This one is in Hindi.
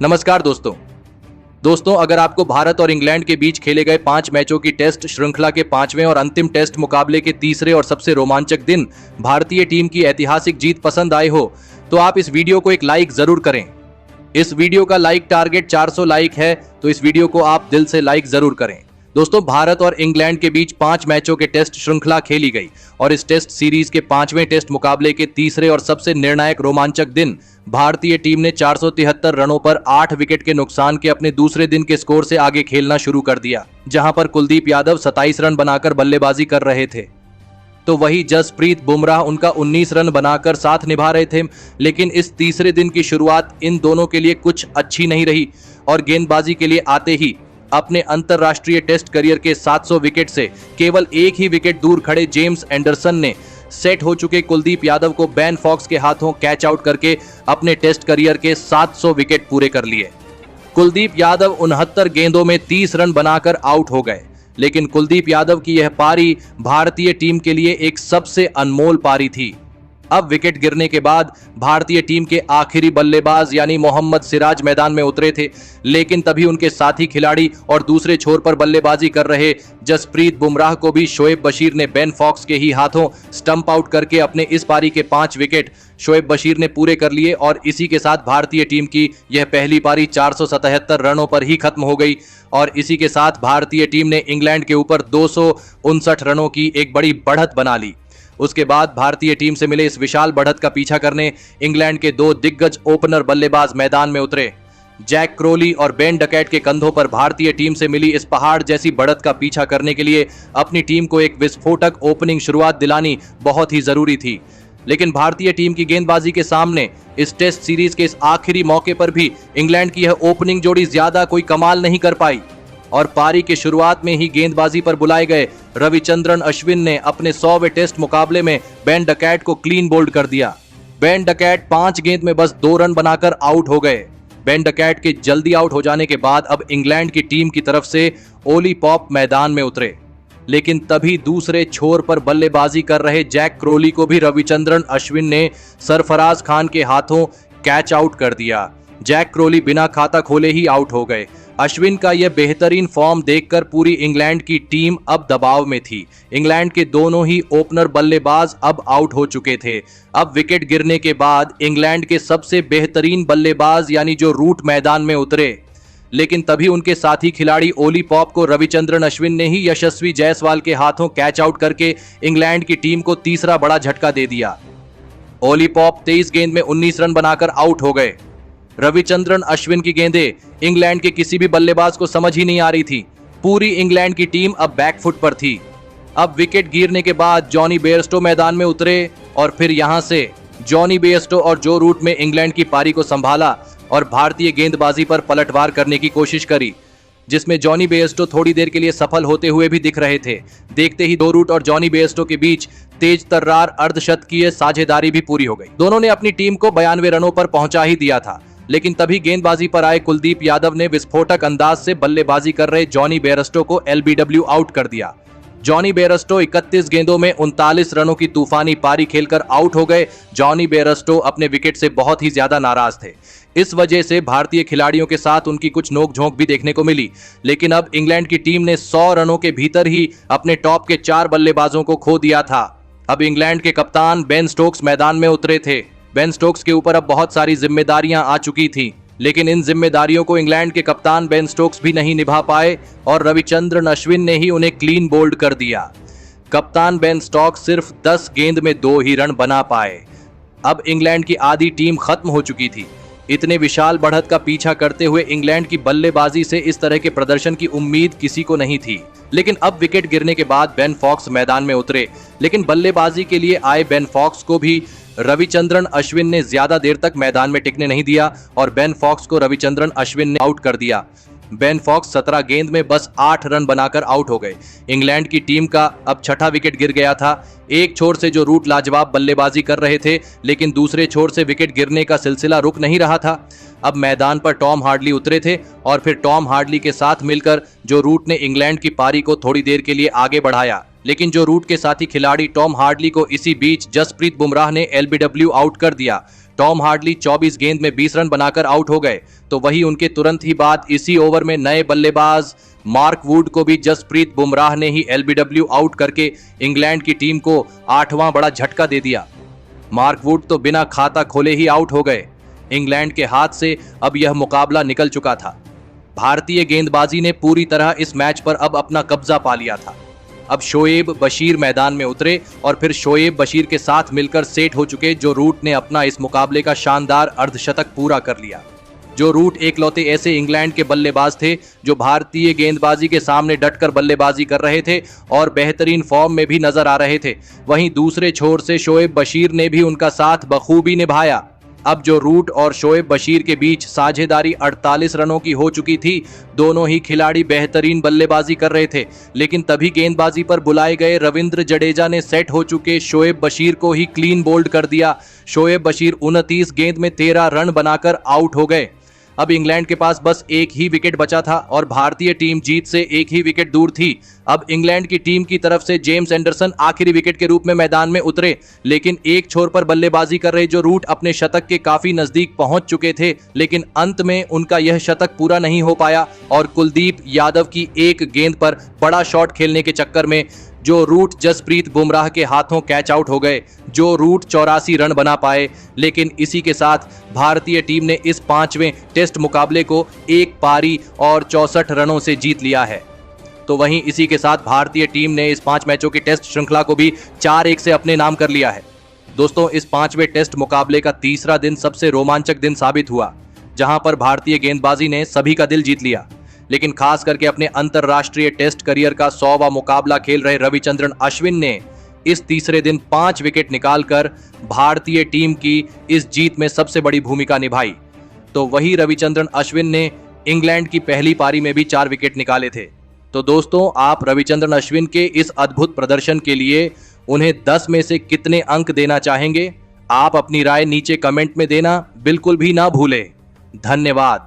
नमस्कार दोस्तों, अगर आपको भारत और इंग्लैंड के बीच खेले गए 5 मैचों की टेस्ट श्रृंखला के 5वें और अंतिम टेस्ट मुकाबले के तीसरे और सबसे रोमांचक दिन भारतीय टीम की ऐतिहासिक जीत पसंद आए हो तो आप इस वीडियो को एक लाइक जरूर करें। इस वीडियो का लाइक टारगेट 400 लाइक है, तो इस वीडियो को आप दिल से लाइक जरूर करें। दोस्तों, भारत और इंग्लैंड के बीच 5 मैचों के टेस्ट श्रृंखला खेली गई और इस टेस्ट सीरीज के 5वें टेस्ट मुकाबले के तीसरे और सबसे निर्णायक रोमांचक दिन भारतीय टीम ने 473 रनों पर 8 विकेट के नुकसान के अपने दूसरे दिन के स्कोर से आगे खेलना शुरू कर दिया, जहां पर कुलदीप यादव 27 रन बनाकर बल्लेबाजी कर रहे थे, तो वही जसप्रीत बुमराह उनका 19 रन बनाकर साथ निभा रहे थे। लेकिन इस तीसरे दिन की शुरुआत इन दोनों के लिए कुछ अच्छी नहीं रही और गेंदबाजी के लिए आते ही अपने अंतरराष्ट्रीय टेस्ट करियर के 700 विकेट से केवल एक ही विकेट दूर खड़े जेम्स एंडरसन ने सेट हो चुके कुलदीप यादव को बेन फॉक्स के हाथों कैच आउट करके अपने टेस्ट करियर के 700 विकेट पूरे कर लिए। कुलदीप यादव 69 गेंदों में 30 रन बनाकर आउट हो गए, लेकिन कुलदीप यादव की यह पारी भारतीय टीम के लिए एक सबसे अनमोल पारी थी। अब विकेट गिरने के बाद भारतीय टीम के आखिरी बल्लेबाज यानी मोहम्मद सिराज मैदान में उतरे थे, लेकिन तभी उनके साथी खिलाड़ी और दूसरे छोर पर बल्लेबाजी कर रहे जसप्रीत बुमराह को भी शोएब बशीर ने बेन फॉक्स के ही हाथों स्टंप आउट करके अपने इस पारी के 5 विकेट शोएब बशीर ने पूरे कर लिए और इसी के साथ भारतीय टीम की यह पहली पारी 477 रनों पर ही खत्म हो गई और इसी के साथ भारतीय टीम ने इंग्लैंड के ऊपर 259 रनों की एक बड़ी बढ़त बना ली। उसके बाद भारतीय टीम से मिले इस विशाल बढ़त का पीछा करने इंग्लैंड के 2 दिग्गज ओपनर बल्लेबाज मैदान में उतरे। जैक क्रोली और बेन डकैट के कंधों पर भारतीय टीम से मिली इस पहाड़ जैसी बढ़त का पीछा करने के लिए अपनी टीम को एक विस्फोटक ओपनिंग शुरुआत दिलानी बहुत ही जरूरी थी। लेकिन भारतीय टीम की गेंदबाजी के सामने इस टेस्ट सीरीज के इस आखिरी मौके पर भी इंग्लैंड की यह ओपनिंग जोड़ी ज्यादा कोई कमाल नहीं कर पाई और पारी की शुरुआत में ही गेंदबाजी पर बुलाए गए रविचंद्रन अश्विन ने अपने 100वें टेस्ट मुकाबले में बेन डकैट को क्लीन बोल्ड कर दिया। बेन डकैट 5 गेंद में बस 2 रन बनाकर आउट हो गए। बेन डकैट के जल्दी आउट हो जाने के बाद अब इंग्लैंड की टीम की तरफ से ओली पॉप मैदान में उतरे, लेकिन तभी दूसरे छोर पर बल्लेबाजी कर रहे जैक क्रोली को भी रविचंद्रन अश्विन ने सरफराज खान के हाथों कैच आउट कर दिया। जैक क्रोली बिना खाता खोले ही आउट हो गए। अश्विन का यह बेहतरीन फॉर्म देखकर पूरी इंग्लैंड की टीम अब दबाव में थी। इंग्लैंड के दोनों ही ओपनर बल्लेबाज अब आउट हो चुके थे। अब विकेट गिरने के बाद इंग्लैंड के सबसे बेहतरीन बल्लेबाज यानी जो रूट मैदान में उतरे, लेकिन तभी उनके साथी खिलाड़ी ओली पॉप को रविचंद्रन अश्विन ने ही यशस्वी जायसवाल के हाथों कैच आउट करके इंग्लैंड की टीम को तीसरा बड़ा झटका दे दिया। ओली पॉप 23 गेंद में 19 रन बनाकर आउट हो गए। रविचंद्रन अश्विन की गेंदें इंग्लैंड के किसी भी बल्लेबाज को समझ ही नहीं आ रही थी। पूरी इंग्लैंड की टीम अब बैकफुट पर थी। अब विकेट गिरने के बाद जॉनी बेयरस्टो मैदान में उतरे और फिर यहां से जॉनी बेयरस्टो और जो रूट में इंग्लैंड की पारी को संभाला और भारतीय गेंदबाजी पर पलटवार करने की कोशिश करी, जिसमें जॉनी बेयरस्टो थोड़ी देर के लिए सफल होते हुए भी दिख रहे थे। देखते ही दो रूट और जॉनी बेयरस्टो के बीच तेज तर्रार अर्धशतकीय साझेदारी भी पूरी हो गई। दोनों ने अपनी टीम को 92 रनों पर पहुंचा ही दिया था, लेकिन तभी गेंदबाजी पर आए कुलदीप यादव ने विस्फोटक अंदाज से बल्लेबाजी कर रहे जॉनी बेयरस्टो को एलबीडब्ल्यू आउट कर दिया। जॉनी बेयरस्टो 31 गेंदों में 39 रनों की तूफानी पारी खेलकर आउट हो गए। जॉनी बेयरस्टो अपने विकेट से बहुत ही ज्यादा नाराज थे। इस वजह से भारतीय खिलाड़ियों के साथ उनकी कुछ नोकझोंक भी देखने को मिली, लेकिन अब इंग्लैंड की टीम ने 100 रनों के भीतर ही अपने टॉप के 4 बल्लेबाजों को खो दिया था। अब इंग्लैंड के कप्तान बेन स्टोक्स मैदान में उतरे थे। बेन स्टोक्स के ऊपर अब बहुत सारी जिम्मेदारियां आ चुकी थीं, लेकिन इन जिम्मेदारियों को इंग्लैंड के कप्तान बेन स्टोक्स भी नहीं निभा पाए और रविचंद्रन अश्विन ने ही उन्हें क्लीन बोल्ड कर दिया। कप्तान बेन स्टोक्स सिर्फ 10 गेंद में 2 ही रन बना पाए। अब इंग्लैंड की आधी टीम खत्म हो चुकी थी। इतने विशाल बढ़त का पीछा करते हुए इंग्लैंड की बल्लेबाजी से इस तरह के प्रदर्शन की उम्मीद किसी को नहीं थी। लेकिन अब विकेट गिरने के बाद बेन फॉक्स मैदान में उतरे, लेकिन बल्लेबाजी के लिए आए बेन फॉक्स को भी रविचंद्रन अश्विन ने ज्यादा देर तक मैदान में टिकने नहीं दिया और बेन फॉक्स को रविचंद्रन अश्विन ने आउट कर दिया। बेन फॉक्स 17 गेंद में बस 8 रन बनाकर आउट हो गए। इंग्लैंड की टीम का अब छठा विकेट गिर गया था। एक छोर से जो रूट लाजवाब बल्लेबाजी कर रहे थे, लेकिन दूसरे छोर से विकेट गिरने का सिलसिला रुक नहीं रहा था। अब मैदान पर टॉम हार्डली उतरे थे और फिर टॉम हार्डली के साथ मिलकर जो रूट ने इंग्लैंड की पारी को थोड़ी देर के लिए आगे बढ़ाया, लेकिन जो रूट के साथी खिलाड़ी टॉम हार्डली को इसी बीच जसप्रीत बुमराह ने एलबीडब्ल्यू आउट कर दिया। टॉम हार्डली 24 गेंद में 20 रन बनाकर आउट हो गए, तो वही उनके तुरंत ही बाद इसी ओवर में नए बल्लेबाज मार्क वुड को भी जसप्रीत बुमराह ने ही एलबीडब्ल्यू आउट करके इंग्लैंड की टीम को 8वां बड़ा झटका दे दिया। मार्क वुड तो बिना खाता खोले ही आउट हो गए। इंग्लैंड के हाथ से अब यह मुकाबला निकल चुका था। भारतीय गेंदबाजी ने पूरी तरह इस मैच पर अब अपना कब्जा पा लिया था। अब शोएब बशीर मैदान में उतरे और फिर शोएब बशीर के साथ मिलकर सेट हो चुके जो रूट ने अपना इस मुकाबले का शानदार अर्धशतक पूरा कर लिया। जो रूट एकलौते ऐसे इंग्लैंड के बल्लेबाज थे जो भारतीय गेंदबाजी के सामने डटकर बल्लेबाजी कर रहे थे और बेहतरीन फॉर्म में भी नजर आ रहे थे। वहीं दूसरे छोर से शोएब बशीर ने भी उनका साथ बखूबी निभाया। अब जो रूट और शोएब बशीर के बीच साझेदारी 48 रनों की हो चुकी थी, दोनों ही खिलाड़ी बेहतरीन बल्लेबाजी कर रहे थे, लेकिन तभी गेंदबाजी पर बुलाए गए रविंद्र जडेजा ने सेट हो चुके शोएब बशीर को ही क्लीन बोल्ड कर दिया। शोएब बशीर 29 गेंद में 13 रन बनाकर आउट हो गए। अब इंग्लैंड के पास बस एक ही विकेट बचा था और भारतीय टीम जीत से एक ही विकेट दूर थी। अब इंग्लैंड की टीम की तरफ से जेम्स एंडरसन आखिरी विकेट के रूप में मैदान में उतरे, लेकिन एक छोर पर बल्लेबाजी कर रहे जो रूट अपने शतक के काफी नजदीक पहुंच चुके थे, लेकिन अंत में उनका यह शतक पूरा नहीं हो पाया और कुलदीप यादव की एक गेंद पर बड़ा शॉट खेलने के चक्कर में जो रूट जसप्रीत बुमराह के हाथों कैच आउट हो गए। जो रूट 84 रन बना पाए, लेकिन इसी के साथ भारतीय टीम ने इस 5वें टेस्ट मुकाबले को एक पारी और 64 रनों से जीत लिया है। तो वहीं इसी के साथ भारतीय टीम ने इस 5 मैचों की टेस्ट श्रृंखला को भी 4-1 से अपने नाम कर लिया है। दोस्तों, इस 5वें टेस्ट मुकाबले का तीसरा दिन सबसे रोमांचक दिन साबित हुआ, जहां पर भारतीय गेंदबाजी ने सभी का दिल जीत लिया। लेकिन खास करके अपने अंतरराष्ट्रीय टेस्ट करियर का 100वां मुकाबला खेल रहे रविचंद्रन अश्विन ने इस तीसरे दिन 5 विकेट निकालकर भारतीय टीम की इस जीत में सबसे बड़ी भूमिका निभाई। तो वही रविचंद्रन अश्विन ने इंग्लैंड की पहली पारी में भी 4 विकेट निकाले थे। तो दोस्तों, आप रविचंद्रन अश्विन के इस अद्भुत प्रदर्शन के लिए उन्हें 10 में से कितने अंक देना चाहेंगे? आप अपनी राय नीचे कमेंट में देना बिल्कुल भी ना भूलें। धन्यवाद।